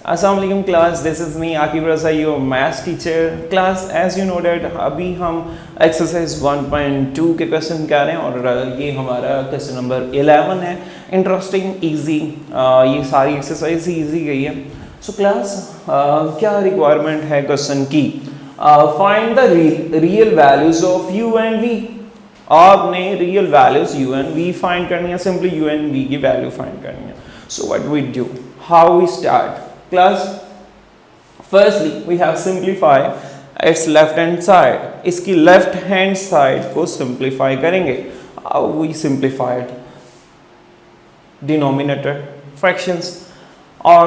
Assalamualaikum class, this is me Akib Raza, your maths teacher. Class, as you know that अभी हम exercise 1.2 के question कर रहे हैं और ये हमारा क्वेश्चन नंबर 11 है. इंटरेस्टिंग, इजी, ये सारी एक्सरसाइज इजी गई है. सो क्लास, क्या रिक्वायरमेंट है क्वेश्चन की? Find the real values of u and v. आपने real values u and v find करनी है, सिंपली u एंड v की वैल्यू फाइंड करनी है. So what we do, how we start? Class, firstly we have simplify its left hand side. इसकी left hand side को simplify करेंगे. How we simplified? Denominator, fractions. और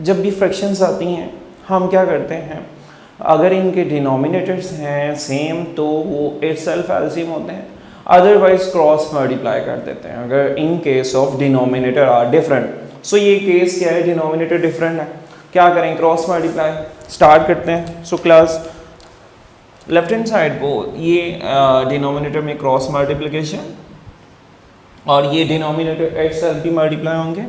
जब भी fractions आती हैं हम क्या करते हैं, अगर इनके denominators हैं सेम तो वो itself LCM होते हैं, अदरवाइज क्रॉस मल्टीप्लाई कर देते हैं अगर in case of denominator are different. So ये केस क्या है, डिनोमिनेटर डिफरेंट है, क्या करें, क्रॉस मल्टीप्लाई. स्टार्ट करते हैं. So class, left hand side को ये डिनोमिनेटर में क्रॉस मल्टीप्लिकेशन और ये डिनोमिनेटर itself भी मल्टीप्लाई होंगे.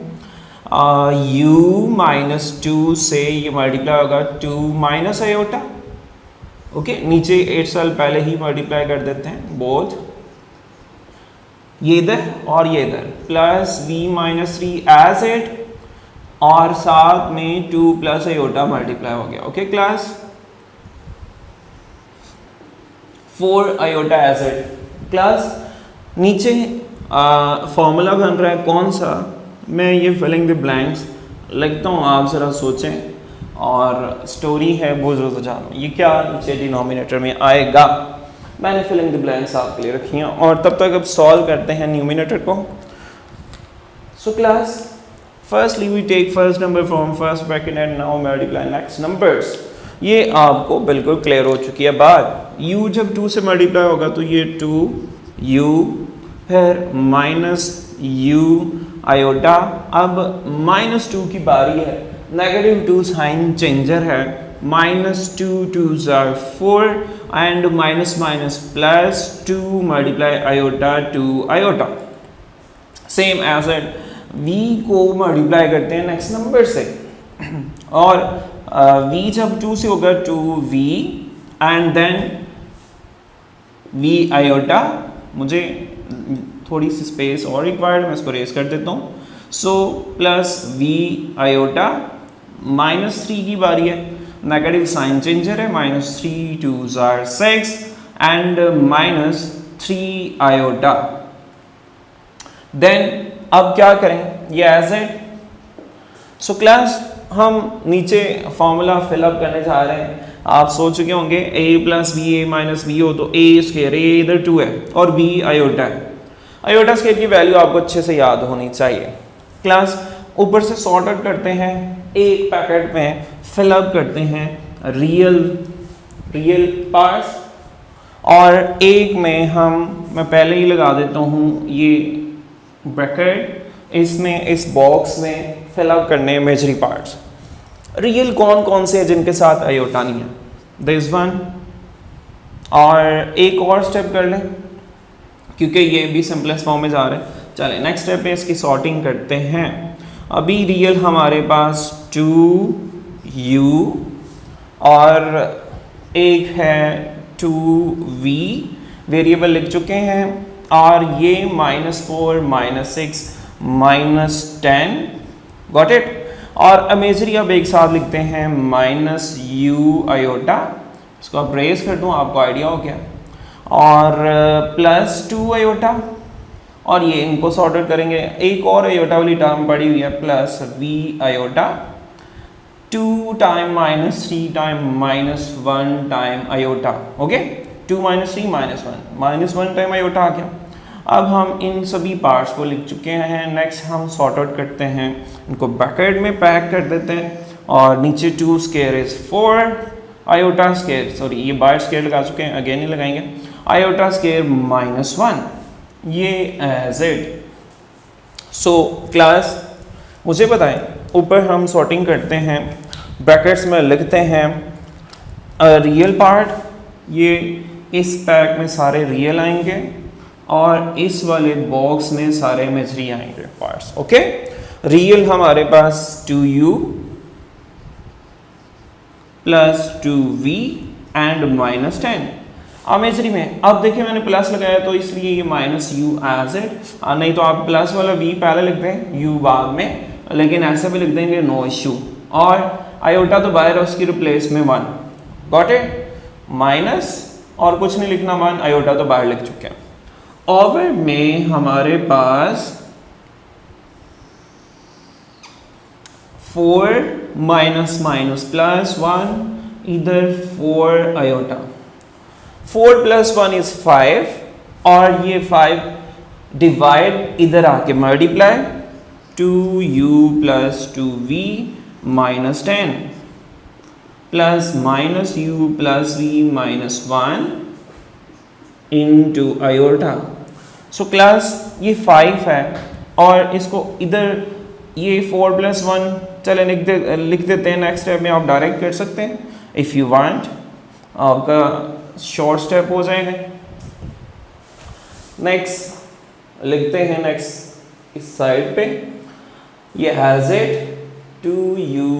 u माइनस 2 से ये मल्टीप्लाई होगा 2 माइनस आयोटा. ओके, नीचे itself पहले ही मल्टीप्लाई कर देते हैं बोथ, ये इधर और ये इधर, plus v minus 3 as it और साथ में 2 प्लस आयोटा मल्टीप्लाई हो गया. Okay class, 4 iota as it. Class, नीचे फॉर्मूला बन रहा है कौन सा, मैं ये फिलिंग द ब्लैंक्स लिखता हूँ, आप ज़रा सोचें और स्टोरी है वो जो जानो ये क्या नीचे डिनोमिनेटर में आएगा. मैंने फिलिंग द ब्लैंक्स आपके लिए रखी हैं और तब तक अब सॉल्व करते हैं न्यूमिनेटर को. So class, firstly we take first number from first bracket and now multiply next numbers. ये आपको बिल्कुल क्लियर हो चुकी है बात. u जब 2 से मल्टीप्लाई होगा तो ये 2u, फिर माइनस u आयोटा. अब माइनस 2 की बारी है, नेगेटिव 2 साइन चेंजर है, minus 2 2s are 4 and minus minus plus 2 multiply iota 2 iota. Same as it v को मल्टीप्लाई करते हैं नेक्स्ट नंबर से और v जब 2 से होगा 2v and then v iota. मुझे थोड़ी सी स्पेस और रिक्वायर्ड, मैं इसको रेस कर देता हूँ. So plus v iota, minus 3 की बारी है, नेगेटिव साइन चेंजर है, minus 3 2s are 6 and minus 3 iota. Then अब क्या करें, ये एज इट. सो क्लास, हम नीचे फॉर्मूला फिलअप करने जा रहे हैं. आप सोच चुके होंगे a plus b a minus b हो तो a स्क्वायर, a इधर 2 है और b आयोटा है. आयोटा स्क्वायर की वैल्यू आपको अच्छे से याद होनी चाहिए. क्लास, ऊपर से सॉर्ट आउट करते हैं, एक पैकेट में फिलअप करते हैं रियल पार्ट्स और एक में मैं पहले ही लगा देता हूँ ये ब्रैकेट, इसमें इस बॉक्स में फिलअप करने इमेजरी पार्ट्स. रियल कौन कौन से हैं जिनके साथ आयोटा नहीं है, दिस वन. और एक और स्टेप कर लें क्योंकि ये भी सिंपलेस्ट फॉर्म में जा रहे हैं. चलें नेक्स्ट स्टेप पे इसकी सॉर्टिंग करते हैं. अभी रियल हमारे पास 2u और एक है 2v वेरिएबल लिख चुके हैं और ये -4 -6 -10, गॉट इट. और इमेजरी अब एक साथ लिखते हैं -u आयोटा. इसको आप रेस कर दूँ, आपको आइडिया हो गया. और प्लस 2 आयोटा और ये इनको सॉर्ट आउट करेंगे. एक और आयोटा वाली टर्म पड़ी हुई है, plus v iota, 2 time -3 time -1 time iota. Okay, 2 -3 -1 time iota आ गया. अब हम इन सभी पार्ट्स को लिख चुके हैं. नेक्स्ट हम सॉर्ट आउट करते हैं, इनको ब्रैकेट में पैक कर देते हैं और नीचे 2 square is 4 iota square, sorry ये बार स्क्वायर लगा चुके हैं, अगेन ही लगाएंगे, आयोटा स्क्वायर -1, ये एज इट. सो क्लास, मुझे बताएं, ऊपर हम सॉर्टिंग करते हैं, ब्रैकेट्स में लिखते हैं रियल पार्ट, ये इस पैक में सारे रियल आएंगे और इस वाले बॉक्स में सारे इमेजरी आएंगे पार्ट्स। ओके, रियल हमारे पास 2u plus 2v and -10। Imagery में अब देखिए मैंने प्लस लगाया तो इसलिए ये -u एज इट, नहीं तो आप प्लस वाला v पहले लिख दें u बाद में, लेकिन ऐसे भी लिख देंगे नो इशू। और आयोटा तो बाहर है, उसकी रिप्लेस में 1। Got it? माइनस और कुछ नहीं लिखना, 1 आयोटा तो बाहर लिख चुके हैं। ओवर में हमारे पास 4 माइनस माइनस प्लस 1, इधर 4 आयोटा। 4 प्लस 1 इज 5 और ये 5 डिवाइड इधर आके multiply 2u plus 2v minus 10 plus -u plus v minus 1 into iota. So class ये 5 है और इसको इधर ये 4 प्लस 1 चले लिख देते हैं। नेक्स्ट स्टेप में आप डायरेक्ट कर सकते हैं इफ़ यू वांट, आपका शॉर्ट स्टेप हो जाएगा। नेक्स्ट लिखते हैं, नेक्स्ट इस साइड पे ये has it 2u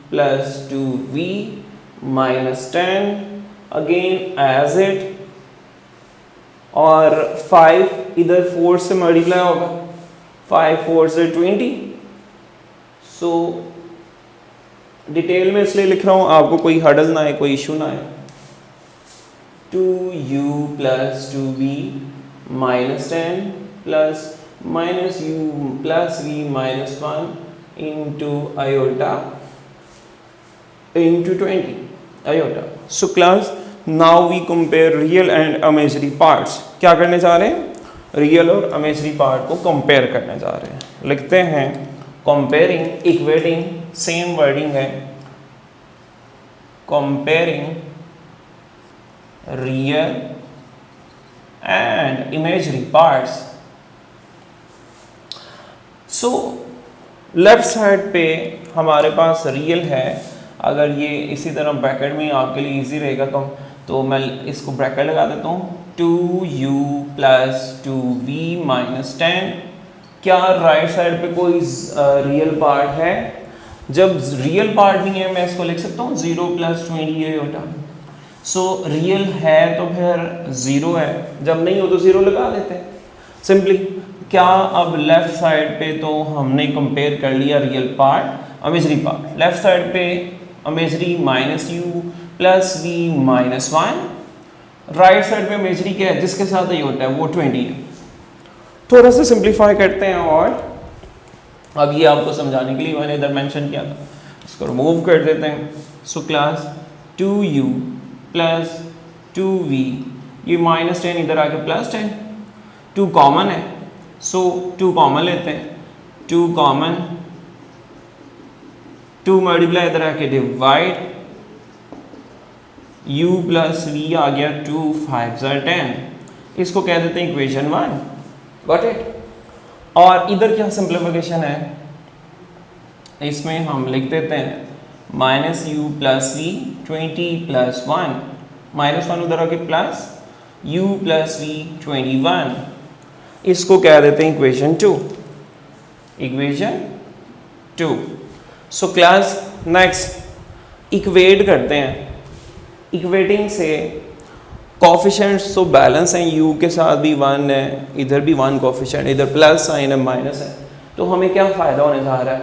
plus 2v minus 10 again as it, और 5 इधर 4 से मल्टीप्लाई होगा, 5 4 से 20। सो डिटेल में इसलिए लिख रहा हूँ आपको कोई हर्डल ना आए, कोई इशू ना आए। 2u plus 2v minus 10 plus -u plus v minus 1 into iota into 20 iota. So class now we compare real and imaginary parts. क्या करने जा रहे हैं? रियल और इमेजरी पार्ट को कंपेयर करने जा रहे हैं। लिखते हैं कंपेयरिंग, इक्वेटिंग, सेम वर्डिंग है, comparing real and imaginary parts. So left side पे हमारे पास रियल है, अगर ये इसी तरह ब्रैकेट में आपके लिए इजी रहेगा तो मैं इसको ब्रैकेट लगा देता हूँ 2u प्लस 2v माइनस 10। क्या राइट साइड पे कोई रियल पार्ट है? जब रियल पार्ट नहीं है मैं इसको लिख सकता हूँ 0 प्लस 20 आयोटा। सो रियल है तो फिर 0 है, जब नहीं हो तो 0 लगा देते हैं सिंपली। क्या अब लेफ्ट साइड पे तो हमने कंपेयर कर लिया real part imagery part, left side पे imagery -u plus v minus 1, right side पे इमेजरी क्या है जिसके साथ ये होता है वो 20 है। थोड़ा सा सिंप्लीफाई करते हैं और अब ये आपको समझाने के लिए मैंने इधर मेंशन किया था, इसको रिमूव कर देते हैं। So class 2u plus 2v, ये माइनस 10 इधर आके प्लस 10, 2 कॉमन है सो 2 कॉमन लेते हैं, 2 कॉमन, 2 मल्टीप्लाई इधर आके डिवाइड, u प्लस v आ गया 2 5 10, इसको कह देते हैं इक्वेशन 1। Got it? और इधर क्या सिंप्लीफिकेशन है, इसमें हम लिख देते हैं -u प्लस v 20 प्लस 1, -1 उधर आके प्लस u प्लस v 21, इसको कह देते हैं equation 2, equation 2। So class next equate करते हैं। इक्वेटिंग से कोफिशिएंट्स तो बैलेंस हैं, u के साथ भी 1 है, इधर भी 1 कोफिशिएंट, इधर प्लस साइन है माइनस है, तो हमें क्या फ़ायदा होने जा रहा है?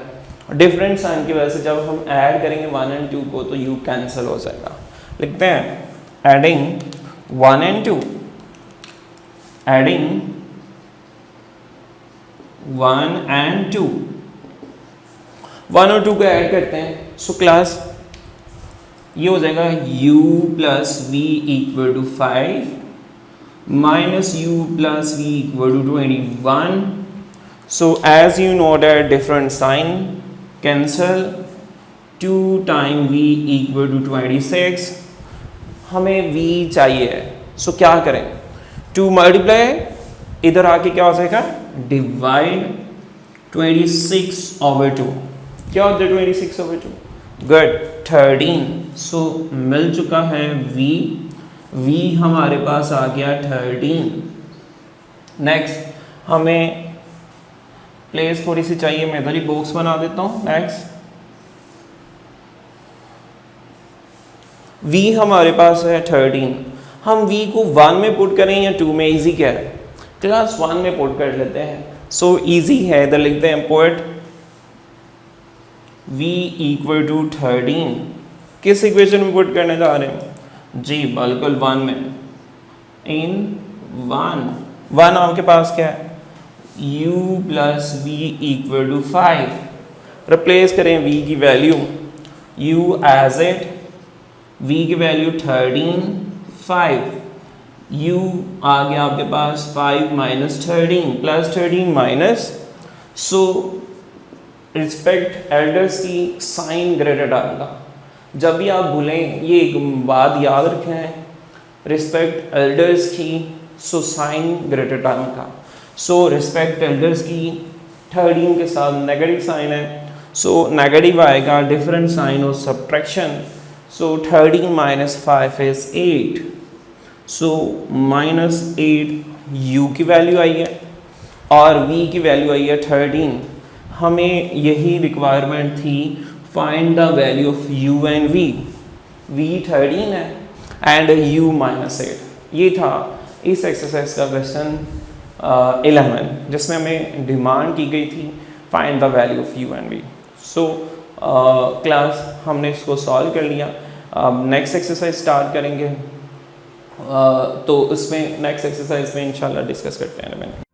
डिफरेंट साइन की वजह से जब हम ऐड करेंगे 1 और 2 को तो u कैंसिल हो जाएगा। लिखते हैं एडिंग 1 और 2, एडिंग 1 और 2, 1 और 2 को ऐड करते हैं। सो क्लास ये हो जाएगा u plus v equal to 5 minus u plus v equal to 21। So as you know that different sign cancel, 2 time v equal to 26, हमें v चाहिए है। सो क्या करें? 2 मल्टीप्लाई इधर आके क्या हो जाएगा डिवाइड 26/2, क्या होता है 26/2? गुड 13। सो मिल चुका है v, v हमारे पास आ गया 13। नेक्स्ट हमें प्लेस थोड़ी सी चाहिए, मैं इधर ही बॉक्स बना देता हूँ। नेक्स्ट v हमारे पास है 13, हम v को 1 में पुट करें या 2 में, इजी क्या है क्लास 1 में पुट कर लेते हैं। सो इजी है, इधर लिखते हैं पुट v इक्वल टू 13, किस इक्वेशन में पुट करने जा रहे हैं जी, बिल्कुल 1 में, इन 1 आपके पास क्या है u plus v equal to 5, replace करें v की value, u as it, v की वैल्यू 13, 5, u आ गया आपके पास 5 minus 13 plus 13 minus, so respect elders की साइन ग्रेटर टर्म का, जब भी आप भूलें ये एक बात याद रखें, रिस्पेक्ट एल्डर्स की, सो साइन ग्रेटर टर्म का, सो रिस्पेक्ट एल्डर्स की 13 के साथ नेगेटिव साइन है, सो नेगेटिव आएगा, डिफरेंट साइन और subtraction, so 13 minus 5 is 8, so minus 8 u की वैल्यू आई है और v की वैल्यू आई है 13, हमें यही रिक्वायरमेंट थी, find the value of u and v 13 है एंड u माइनस 8, ये था इस एक्सरसाइज का क्वेश्चन 11 जिसमें हमें डिमांड की गई थी find the value of u and v। So class हमने इसको सॉल्व कर लिया, अब नेक्स्ट एक्सरसाइज स्टार्ट करेंगे, तो इसमें नेक्स्ट एक्सरसाइज में इंशाल्लाह डिस्कस करते हैं।